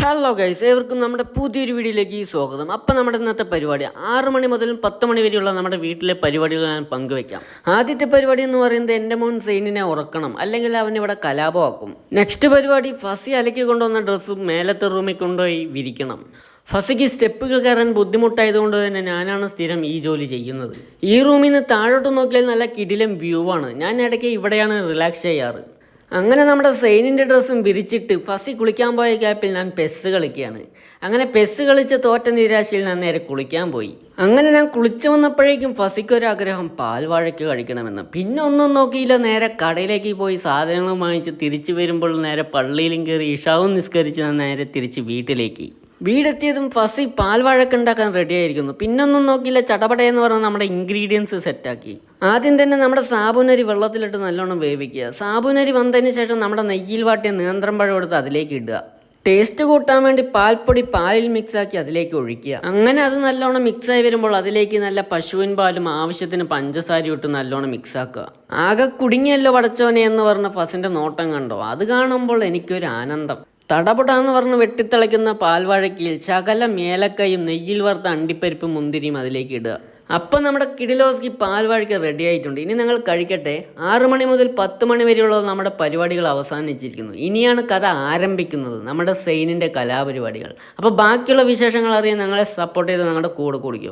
Hello guys, ഏവർക്കും നമ്മുടെ പുതിയൊരു വീഡിയോയിലേക്ക് സ്വാഗതം. അപ്പം നമ്മുടെ ഇന്നത്തെ പരിപാടി 6 മണി മുതൽ 10 മണി വരെയുള്ള നമ്മുടെ വീട്ടിലെ പരിപാടികൾ ഞാൻ പങ്കുവെക്കാം. ആദ്യത്തെ പരിപാടി എന്ന് പറയുന്നത് എൻ്റെ മോൻ സെയിനിനെ ഉറക്കണം, അല്ലെങ്കിൽ അവൻ ഇവിടെ കലാപമാക്കും. നെക്സ്റ്റ് പരിപാടി ഫസി അലക്കി കൊണ്ടുവന്ന ഡ്രസ്സ് മേലത്തെ റൂമിൽ കൊണ്ടുപോയി വിരിക്കണം. ഫസിക്ക് സ്റ്റെപ്പുകൾ കയറാൻ ബുദ്ധിമുട്ടായതുകൊണ്ട് തന്നെ ഞാനാണ് സ്ഥിരം ഈ ജോലി ചെയ്യുന്നത്. ഈ റൂമിൽ നിന്ന് താഴോട്ട് നോക്കിയാൽ നല്ല കിടിലം വ്യൂ ആണ്. ഞാൻ ഇടയ്ക്ക് ഇവിടെയാണ് റിലാക്സ് ചെയ്യാറ്. അങ്ങനെ നമ്മുടെ സെയിനിൻ്റെ ഡ്രസ്സും വിരിച്ചിട്ട് ഫസി കുളിക്കാൻ പോയ ഗ്യാപ്പിൽ ഞാൻ പെസ്സ് കളിക്കുകയാണ്. അങ്ങനെ പെസ്സ് കളിച്ച് തോറ്റ നിരാശയിൽ ഞാൻ നേരെ കുളിക്കാൻ പോയി. അങ്ങനെ ഞാൻ കുളിച്ചു വന്നപ്പോഴേക്കും ഫസിക്കൊരാഗ്രഹം പാൽവാഴയ്ക്ക് കഴിക്കണമെന്ന്. പിന്നെ ഒന്നും നോക്കിയില്ല, നേരെ കടയിലേക്ക് പോയി സാധനങ്ങൾ വാങ്ങിച്ച് തിരിച്ചു വരുമ്പോൾ നേരെ പള്ളിയിലും കയറി ഇഷാവും നിസ്കരിച്ച് ഞാൻ നേരെ തിരിച്ച് വീട്ടിലേക്ക്. വീടെത്തിയതും ഫസി പാൽവാഴക്ക് ഉണ്ടാക്കാൻ റെഡി ആയിരിക്കുന്നു. പിന്നൊന്നും നോക്കിയില്ല, ചടപടയെന്ന് പറഞ്ഞ് നമ്മുടെ ഇൻഗ്രീഡിയൻസ് സെറ്റാക്കി. ആദ്യം തന്നെ നമ്മുടെ സാബുനരി വെള്ളത്തിലിട്ട് നല്ലോണം വേവിക്കുക. സാബുനരി വന്നതിന് ശേഷം നമ്മുടെ നെയ്യിൽ വാട്ടിയ നേന്ത്രപ്പഴം എടുത്ത് അതിലേക്ക് ഇടുക. ടേസ്റ്റ് കൂട്ടാൻ വേണ്ടി പാൽപ്പൊടി പാലിൽ മിക്സാക്കി അതിലേക്ക് ഒഴിക്കുക. അങ്ങനെ അത് നല്ലോണം മിക്സായി വരുമ്പോൾ അതിലേക്ക് നല്ല പശുവിൻ പാലും ആവശ്യത്തിന് പഞ്ചസാരയും ഇട്ട് നല്ലോണം മിക്സാക്കുക. ആകെ കുടുങ്ങിയല്ലോ പടച്ചോനെ എന്ന് പറഞ്ഞ ഫസിൻ്റെ നോട്ടം കണ്ടോ? അത് കാണുമ്പോൾ എനിക്കൊരു ആനന്ദം. തടപുടാന്ന് പറഞ്ഞ് വെട്ടിത്തിളയ്ക്കുന്ന പാൽവാഴയ്ക്കയിൽ ശകലം ഏലക്കയും നെയ്യിൽ വറുത്ത അണ്ടിപ്പരിപ്പും മുന്തിരിയും അതിലേക്ക് ഇടുക. അപ്പം നമ്മുടെ കിടിലോസ്കി പാൽവാഴയ്ക്ക് റെഡി ആയിട്ടുണ്ട്. ഇനി നിങ്ങൾ കഴിക്കട്ടെ. 6 മണി മുതൽ 10 മണി വരെയുള്ള നമ്മുടെ പരിപാടികൾ അവസാനിച്ചിരിക്കുന്നു. ഇനിയാണ് കഥ ആരംഭിക്കുന്നത്, നമ്മുടെ സെയിനിൻ്റെ കലാപരിപാടികൾ. അപ്പോൾ ബാക്കിയുള്ള വിശേഷങ്ങൾ അറിയാൻ ഞങ്ങളെ സപ്പോർട്ട് ചെയ്ത് ഞങ്ങളുടെ കൂടെ കൂടിക്കും.